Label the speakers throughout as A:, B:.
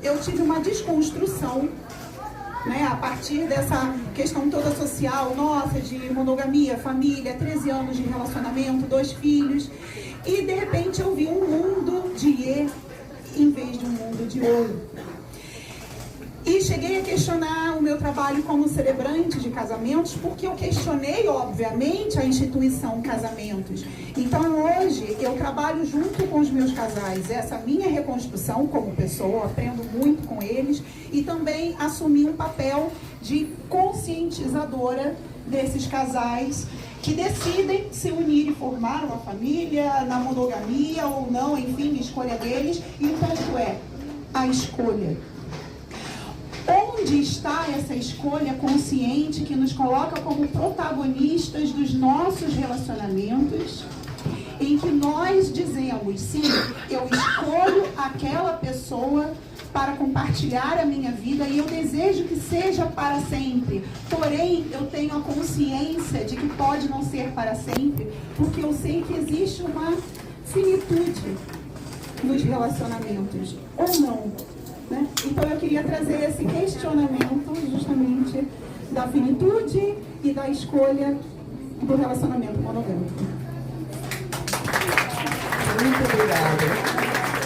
A: eu tive uma desconstrução, né, a partir dessa questão toda social, nossa, de monogamia, família, 13 anos de relacionamento, 2 filhos, e de repente eu vi um mundo de E em vez de um mundo de ouro. E cheguei a questionar o meu trabalho como celebrante de casamentos, porque eu questionei, obviamente, a instituição casamentos. Então, hoje, eu trabalho junto com os meus casais, essa minha reconstrução como pessoa, aprendo muito com eles, e também assumi um papel de conscientizadora desses casais que decidem se unir e formar uma família, na monogamia ou não, enfim, escolha deles. E o ponto é a escolha. Onde está essa escolha consciente que nos coloca como protagonistas dos nossos relacionamentos, em que nós dizemos, sim, eu escolho aquela pessoa para compartilhar a minha vida e eu desejo que seja para sempre, porém eu tenho a consciência de que pode não ser para sempre, porque eu sei que existe uma finitude nos relacionamentos, ou não. Né? Então eu queria trazer esse questionamento justamente da finitude e da escolha do relacionamento monogâmico.
B: Muito obrigada.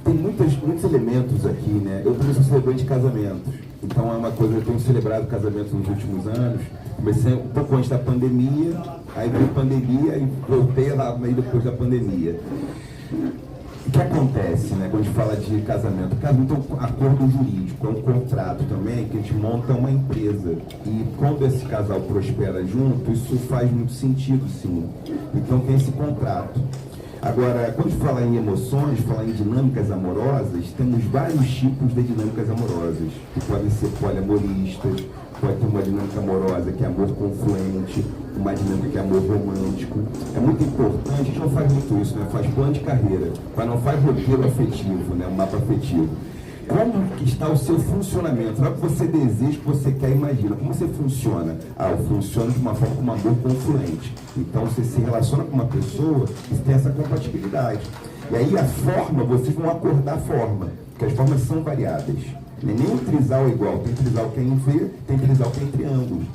B: Tem muitos elementos aqui, né? Eu também sou celebrante de casamentos, então é uma coisa, eu tenho celebrado casamentos nos últimos anos. Comecei um pouco antes da pandemia, aí veio a pandemia e voltei lá meio depois da pandemia. O que acontece, né, quando a gente fala de casamento? Casamento é um acordo jurídico, é um contrato também, que a gente monta uma empresa. E quando esse casal prospera junto, isso faz muito sentido, sim. Então tem esse contrato. Agora, quando a gente fala em emoções, fala em dinâmicas amorosas, temos vários tipos de dinâmicas amorosas, que podem ser poliamoristas, pode ter uma dinâmica amorosa que é amor confluente, uma dinâmica que é amor romântico. É muito importante, a gente não faz muito isso, né? Faz plano de carreira, mas não faz roteiro afetivo, né? Um mapa afetivo. Como que está o seu funcionamento? Não é o que você deseja, que você quer, imagina. Como você funciona? Eu funciono de uma forma como amor confluente. Então você se relaciona com uma pessoa e tem essa compatibilidade. E aí a forma, vocês vão acordar a forma, porque as formas são variadas. Nem trisal é igual, tem trisal que é em V, tem trisal que é em triângulos.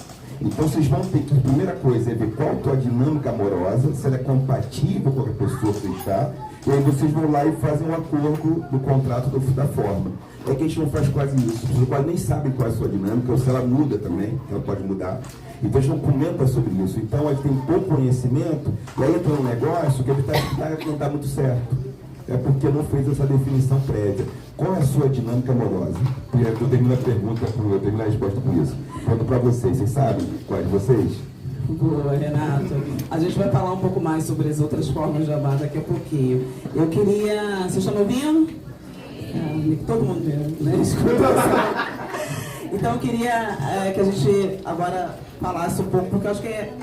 B: Então vocês vão ter que, a primeira coisa é ver qual a tua dinâmica amorosa, se ela é compatível com a pessoa que você está, e aí vocês vão lá e fazem um acordo do contrato da forma. É que a gente não faz quase isso, as pessoas quase nem sabem qual é a sua dinâmica, ou se ela muda também, ela pode mudar. Então a gente não comenta sobre isso. Então a gente tem pouco conhecimento, e aí entra um negócio que não está muito certo. É porque não fez essa definição prévia. Qual é a sua dinâmica amorosa? Eu termino a pergunta, eu termino a resposta com isso. Pergunto para vocês sabem qual é de vocês?
C: Boa, Renato. A gente vai falar um pouco mais sobre as outras formas de amar daqui a pouquinho. Eu queria... Vocês estão me ouvindo? Todo mundo vendo, né? Então eu queria que a gente agora falasse um pouco, porque eu acho que é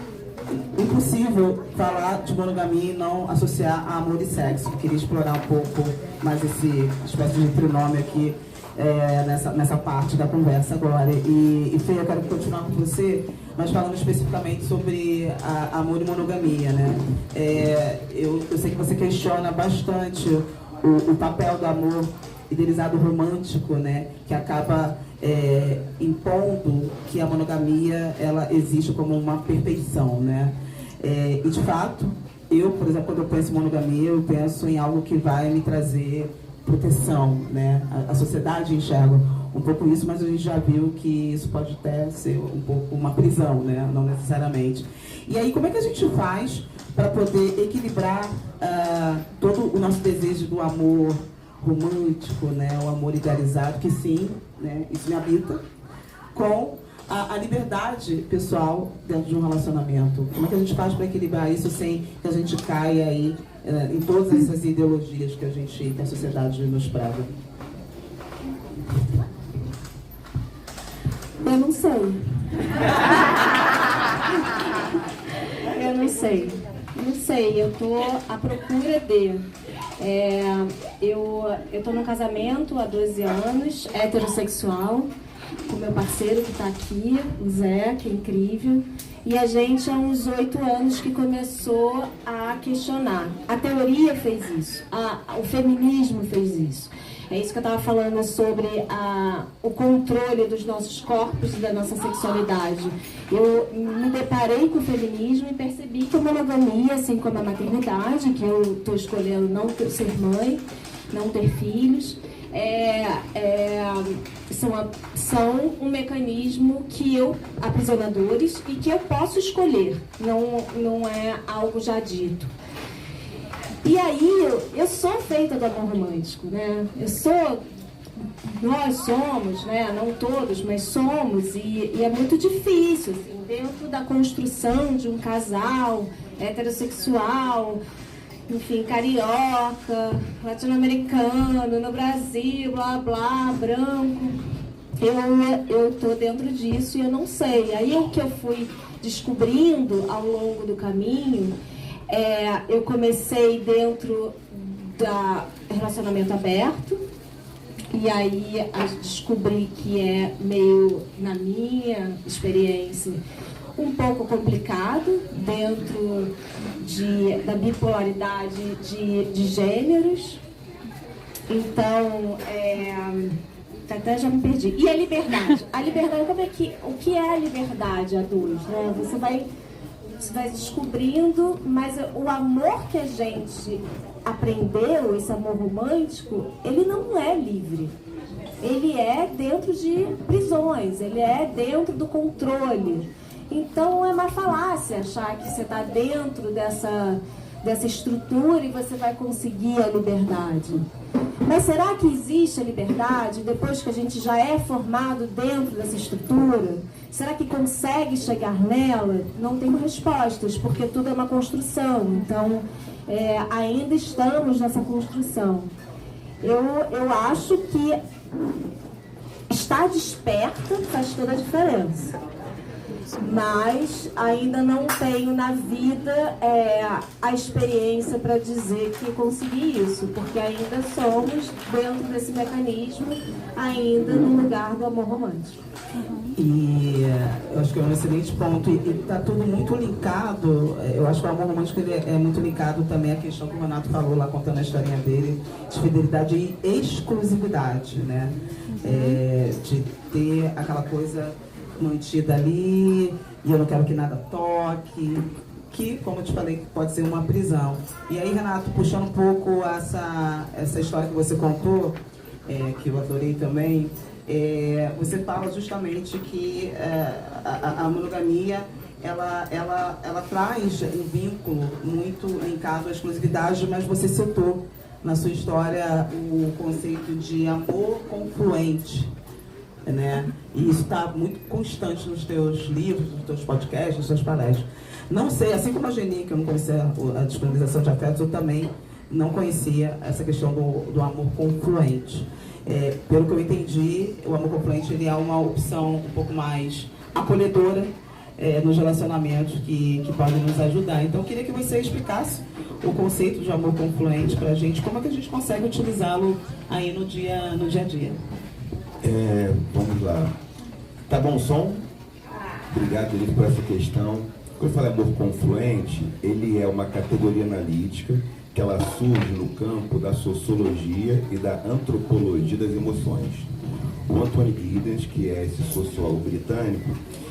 C: impossível falar de monogamia e não associar a amor e sexo. Eu queria explorar um pouco mais esse espécie de trinômio aqui nessa parte da conversa agora. E Fê, eu quero continuar com você, mas falando especificamente sobre amor e monogamia, né? Eu sei que você questiona bastante o papel do amor idealizado romântico, né? Que acaba impondo que a monogamia ela existe como uma perfeição, né? E de fato, eu, por exemplo, quando eu penso em monogamia, eu penso em algo que vai me trazer proteção, né? A sociedade enxerga um pouco isso, mas a gente já viu que isso pode até ser um pouco uma prisão, né? Não necessariamente. E aí, como é que a gente faz para poder equilibrar todo o nosso desejo do amor romântico, né? O amor idealizado, que sim, né? Isso me habita, com a liberdade pessoal dentro de um relacionamento? Como é que a gente faz para equilibrar isso sem que a gente caia aí em todas essas ideologias que a sociedade nos prega?
D: Eu não sei. Eu não sei. Não sei, eu tô à procura de... eu tô num casamento há 12 anos, heterossexual, com meu parceiro que está aqui, o Zé, que é incrível. E a gente, há uns 8 anos, que começou a questionar. A teoria fez isso, o feminismo fez isso. É isso que eu estava falando sobre o controle dos nossos corpos e da nossa sexualidade. Eu me deparei com o feminismo e percebi que a monogamia, assim como a maternidade, que eu estou escolhendo não ser mãe, não ter filhos, são um mecanismo aprisionadores e que eu posso escolher, não é algo já dito. E aí, eu sou feita do amor romântico, né? Nós somos, né? Não todos, mas somos, e é muito difícil, assim, dentro da construção de um casal heterossexual, enfim, carioca, latino-americano, no Brasil, blá, blá, branco. Eu tô dentro disso e eu não sei. Aí o que eu fui descobrindo ao longo do caminho, eu comecei dentro da relacionamento aberto, e aí descobri que é meio, na minha experiência, um pouco complicado dentro da bipolaridade de gêneros. Então, até já me perdi. E a liberdade? A liberdade, o que é a liberdade a dois? Né? Você vai descobrindo, mas o amor que a gente aprendeu, esse amor romântico, ele não é livre. Ele é dentro de prisões, ele é dentro do controle. Então é uma falácia achar que você está dentro dessa estrutura e você vai conseguir a liberdade. Mas será que existe a liberdade depois que a gente já é formado dentro dessa estrutura? Será que consegue chegar nela? Não tenho respostas, porque tudo é uma construção. Então, ainda estamos nessa construção. Eu acho que estar desperta faz toda a diferença. Mas ainda não tenho na vida a experiência para dizer que consegui isso, porque ainda somos, dentro desse mecanismo, ainda no lugar do amor romântico.
C: E eu acho que é um excelente ponto, e está tudo muito linkado. Eu acho que o amor romântico ele é muito linkado também à questão que o Renato falou lá, contando a historinha dele, de fidelidade e exclusividade, né? De ter aquela coisa mantida ali, e eu não quero que nada toque, que, como eu te falei, pode ser uma prisão. E aí, Renato, puxando um pouco essa história que você contou, que eu adorei também, você fala justamente que a monogamia, ela traz um vínculo muito linkado à exclusividade, mas você citou na sua história o conceito de amor confluente, né? E isso está muito constante nos teus livros, nos teus podcasts, nas suas palestras. Não sei, assim como a Geni, que eu não conhecia a disponibilização de afetos, eu também não conhecia essa questão do amor confluente. Pelo que eu entendi, o amor confluente ele é uma opção um pouco mais acolhedora nos relacionamentos que podem nos ajudar. Então, eu queria que você explicasse o conceito de amor confluente para a gente, como é que a gente consegue utilizá-lo aí no dia a dia.
B: Vamos lá. Tá bom o som? Obrigado, Elise, por essa questão. Quando eu falo amor confluente, ele é uma categoria analítica que ela surge no campo da sociologia e da antropologia das emoções. O Anthony Giddens, que é esse sociólogo britânico,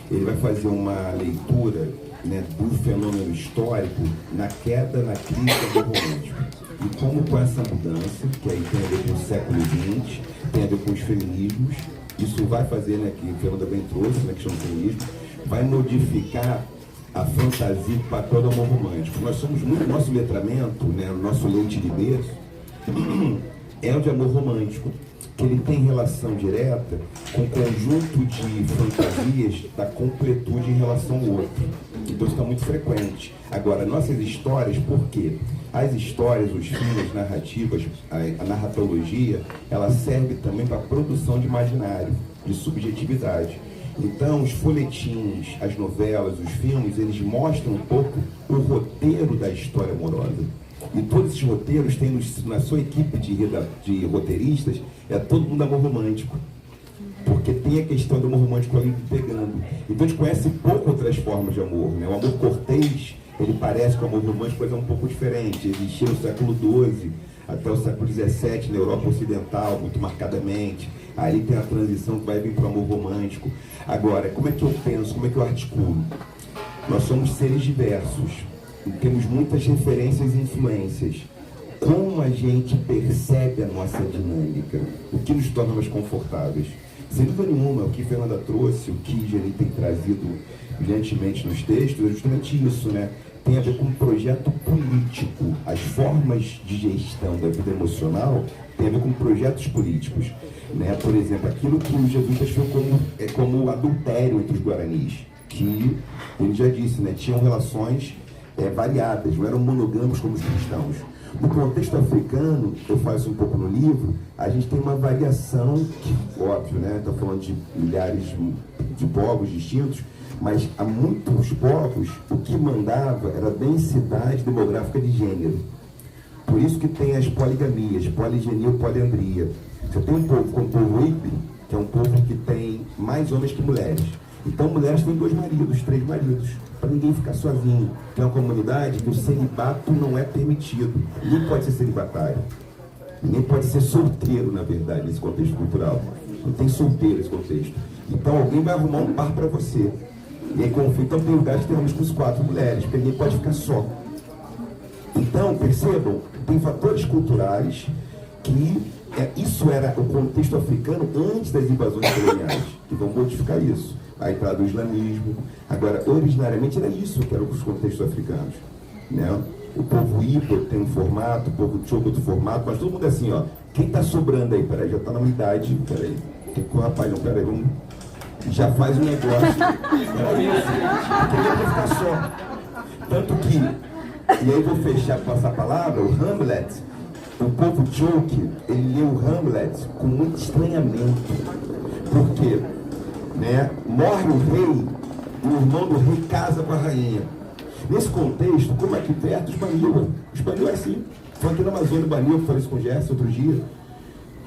B: ele vai fazer uma leitura, né, do fenômeno histórico na queda, na crise do romântico. E como com essa mudança, que aí tem a ver com o século XX, tem a ver com os feminismos, isso vai fazer, né, que o Fernanda bem trouxe na questão do feminismo, vai modificar a fantasia e o papel do amor romântico. Nós somos muito, nosso letramento, né, nosso leite de berço, é o de amor romântico, que ele tem relação direta com o conjunto de fantasias da completude em relação ao outro. Então isso está muito frequente. Agora, nossas histórias, por quê? As histórias, os filmes, as narrativas, a narratologia, ela serve também para a produção de imaginário, de subjetividade. Então, os folhetins, as novelas, os filmes, eles mostram um pouco o roteiro da história amorosa. E todos esses roteiros têm na sua equipe de roteiristas, todo mundo amor romântico. porque tem a questão do amor romântico ali pegando. Então a gente conhece pouco outras formas de amor, né? O amor cortês, ele parece que o amor romântico é um pouco diferente. Existia no século XII até o século XVII, na Europa Ocidental, muito marcadamente. Aí tem a transição que vai vir para o amor romântico. Agora, como é que eu penso, como é que eu articulo? Nós somos seres diversos, e temos muitas referências e influências. Como a gente percebe a nossa dinâmica? O que nos torna mais confortáveis? Sem dúvida nenhuma, o que Fernanda trouxe, o que Geni tem trazido brilhantemente nos textos, é justamente isso, né? Tem a ver com um projeto político. As formas de gestão da vida emocional tem a ver com projetos políticos, né? Por exemplo, aquilo que os jesuítas viam como adultério entre os guaranis, que, ele já disse, né? Tinham relações variadas, não eram monogâmicos como os cristãos. No contexto africano, eu faço um pouco no livro, a gente tem uma variação, que, óbvio, né? Estou falando de milhares de povos distintos, mas há muitos povos, o que mandava era a densidade demográfica de gênero. Por isso que tem as poligamias, poligenia ou poliandria. Você tem um povo como o povo Ipe, que é um povo que tem mais homens que mulheres. Então, mulheres têm 2 maridos, 3 maridos, para ninguém ficar sozinho. Tem uma comunidade que o celibato não é permitido. Ninguém pode ser celibatário. Ninguém pode ser solteiro, na verdade, nesse contexto cultural. Não tem solteiro nesse contexto. Então, alguém vai arrumar um par para você. E aí, então, tem lugares que tem homens com 4 mulheres, porque ninguém pode ficar só. Então, percebam, tem fatores culturais que isso era o contexto africano antes das invasões coloniais, que vão modificar isso. A entrada do islamismo. Agora, originariamente era isso que eram os contextos africanos, né? O povo Ipo tem um formato, o povo Choco outro formato, mas todo mundo é assim, ó. Quem tá sobrando aí? Peraí, já tá na minha idade, peraí. Rapaz, não, peraí, vamos... Já faz um negócio. Peraí, queria ficar só. Tanto que, e aí vou fechar, passar a palavra, o Hamlet, o povo Choke, ele leu o Hamlet com muito estranhamento. Por quê? Né? Morre o rei, o irmão do rei casa com a rainha. Nesse contexto, como aqui perto, os Banil. Os Banil é assim. Foi aqui na Amazônia, o Banil, falei isso com o Gerson outro dia.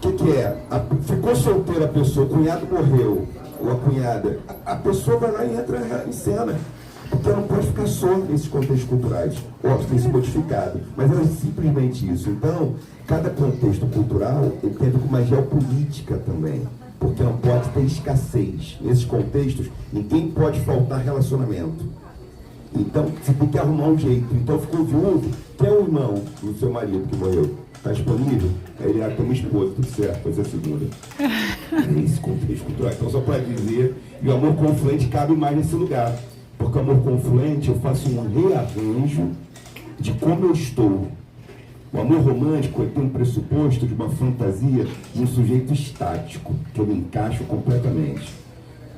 B: O que é? Ficou solteira a pessoa, o cunhado morreu, ou a cunhada. A pessoa vai lá e entra em cena. Porque ela não pode ficar só nesses contextos culturais. Óbvio, tem se modificado. Mas é simplesmente isso. Então, cada contexto cultural ele tem a ver com uma geopolítica também. Porque não pode ter escassez. Nesses contextos, ninguém pode faltar relacionamento. Então, você tem que arrumar um jeito. Então, ficou viúvo, quer o irmão do seu marido que morreu? Está disponível? Aí ele tem uma esposa, tudo certo, pode ser a segunda. É esse contexto cultural. Então, só para dizer, e o amor confluente cabe mais nesse lugar. Porque o amor confluente, eu faço um rearranjo de como eu estou. O amor romântico tem um pressuposto de uma fantasia de um sujeito estático, que eu me encaixo completamente,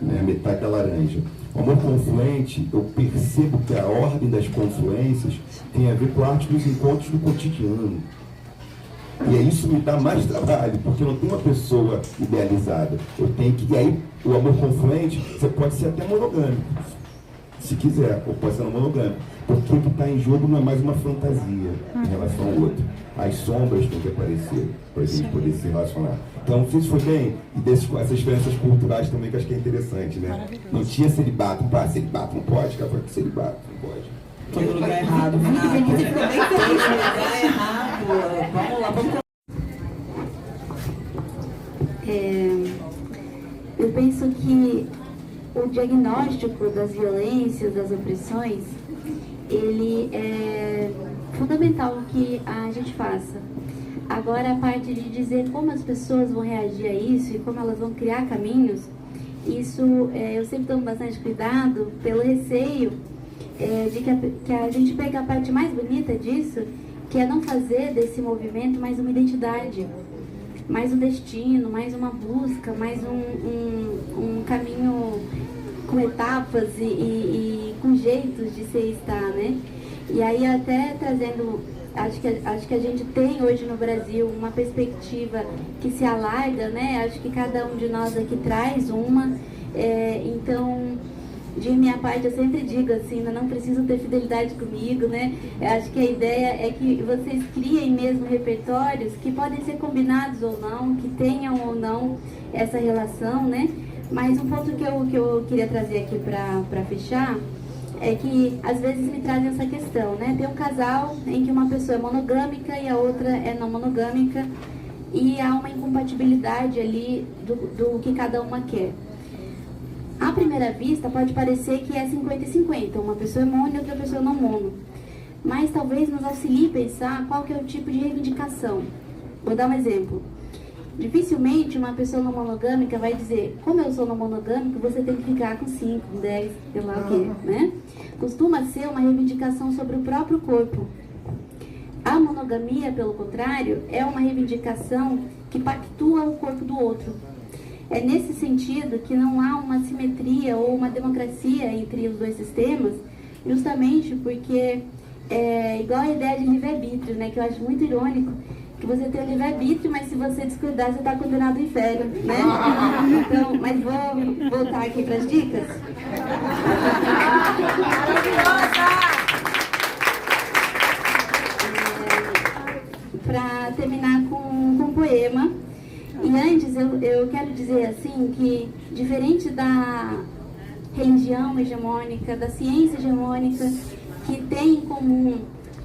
B: né? Metade da laranja. O amor confluente, eu percebo que a ordem das confluências tem a ver com a arte dos encontros do cotidiano. E aí isso me dá mais trabalho, porque eu não tenho uma pessoa idealizada. Eu tenho que... E aí, o amor confluente, você pode ser até monogâmico, se quiser, ou pode ser não monogâmico. Porque o que está em jogo não é mais uma fantasia em relação ao outro. As sombras têm que aparecer para a gente poder se relacionar. Então, não sei se foi bem, e essas diferenças culturais também que eu acho que é interessante, né? Não tinha celibato, celibato não pode, cara, celibato não pode.
C: Tô no lugar errado, Renato. Tô no lugar errado. Vamos lá, vamos.
E: Eu penso que o diagnóstico das violências, das opressões, ele é fundamental que a gente faça. Agora, a parte de dizer como as pessoas vão reagir a isso e como elas vão criar caminhos, isso eu sempre tomo bastante cuidado pelo receio de que a gente pega a parte mais bonita disso, que é não fazer desse movimento mais uma identidade, mais um destino, mais uma busca, mais um caminho com etapas e com jeitos de ser e estar, né? E aí até trazendo, acho que a gente tem hoje no Brasil uma perspectiva que se alarga, né? Acho que cada um de nós aqui traz uma, então De minha parte, eu sempre digo assim, não preciso ter fidelidade comigo, né? Eu acho que a ideia é que vocês criem mesmo repertórios que podem ser combinados ou não, que tenham ou não essa relação, né? Mas um ponto que eu queria trazer aqui para fechar é que às vezes me trazem essa questão, né? Tem um casal em que uma pessoa é monogâmica e a outra é não monogâmica e há uma incompatibilidade ali do que cada uma quer. À primeira vista pode parecer que é 50-50, uma pessoa é mono e outra pessoa não mono. Mas talvez nos auxilie a pensar qual que é o tipo de reivindicação. Vou dar um exemplo. Dificilmente uma pessoa não monogâmica vai dizer, como eu sou não monogâmico, você tem que ficar com 5, 10, sei lá o quê, né? Costuma ser uma reivindicação sobre o próprio corpo. A monogamia, pelo contrário, é uma reivindicação que pactua o corpo do outro. É nesse sentido que não há uma simetria ou uma democracia entre os dois sistemas, justamente porque é igual a ideia de livre-arbítrio, né? Que eu acho muito irônico, que você tem o livre-arbítrio, mas se você descuidar, você está condenado ao inferno, né? Então, mas vou voltar aqui para as dicas. Para terminar com um poema. E antes eu quero dizer assim que, diferente da religião hegemônica, da ciência hegemônica, que tem em comum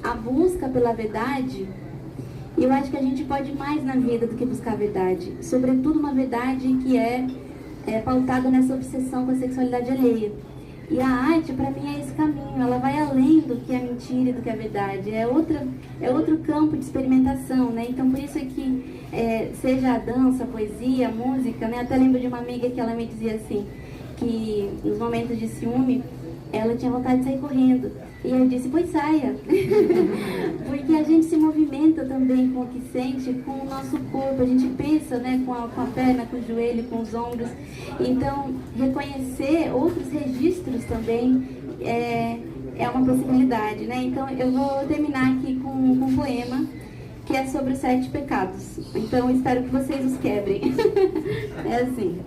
E: a busca pela verdade, eu acho que a gente pode mais na vida do que buscar a verdade. Sobretudo uma verdade que é pautada nessa obsessão com a sexualidade alheia. E a arte, para mim, é esse caminho. Ela vai além do que é mentira e do que é verdade. É outro campo de experimentação, né? Então, por isso é que, seja a dança, a poesia, a música, né? Até lembro de uma amiga que ela me dizia assim, que nos momentos de ciúme, ela tinha vontade de sair correndo. E eu disse, pois saia. Porque a gente se movimenta também com o que sente, com o nosso corpo. A gente pensa, né, com a perna, com o joelho, com os ombros. Então, reconhecer outros registros também é uma possibilidade, né? Então, eu vou terminar aqui com um poema que é sobre os 7 pecados. Então, espero que vocês os quebrem. É assim.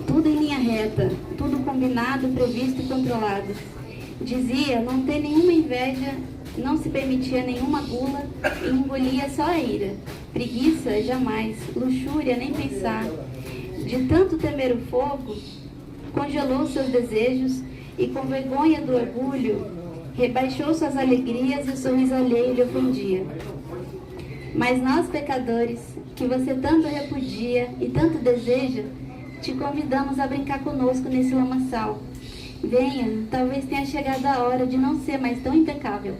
E: Tudo em linha reta, tudo combinado, previsto e controlado. Dizia não ter nenhuma inveja, não se permitia nenhuma gula e engolia só a ira. Preguiça, jamais. Luxúria, nem pensar. De tanto temer o fogo, congelou seus desejos e com vergonha do orgulho, rebaixou suas alegrias e o sorriso alheio lhe ofendia. Mas nós, pecadores, que você tanto repudia e tanto deseja, te convidamos a brincar conosco nesse lamaçal. Venha, talvez tenha chegado a hora de não ser mais tão impecável.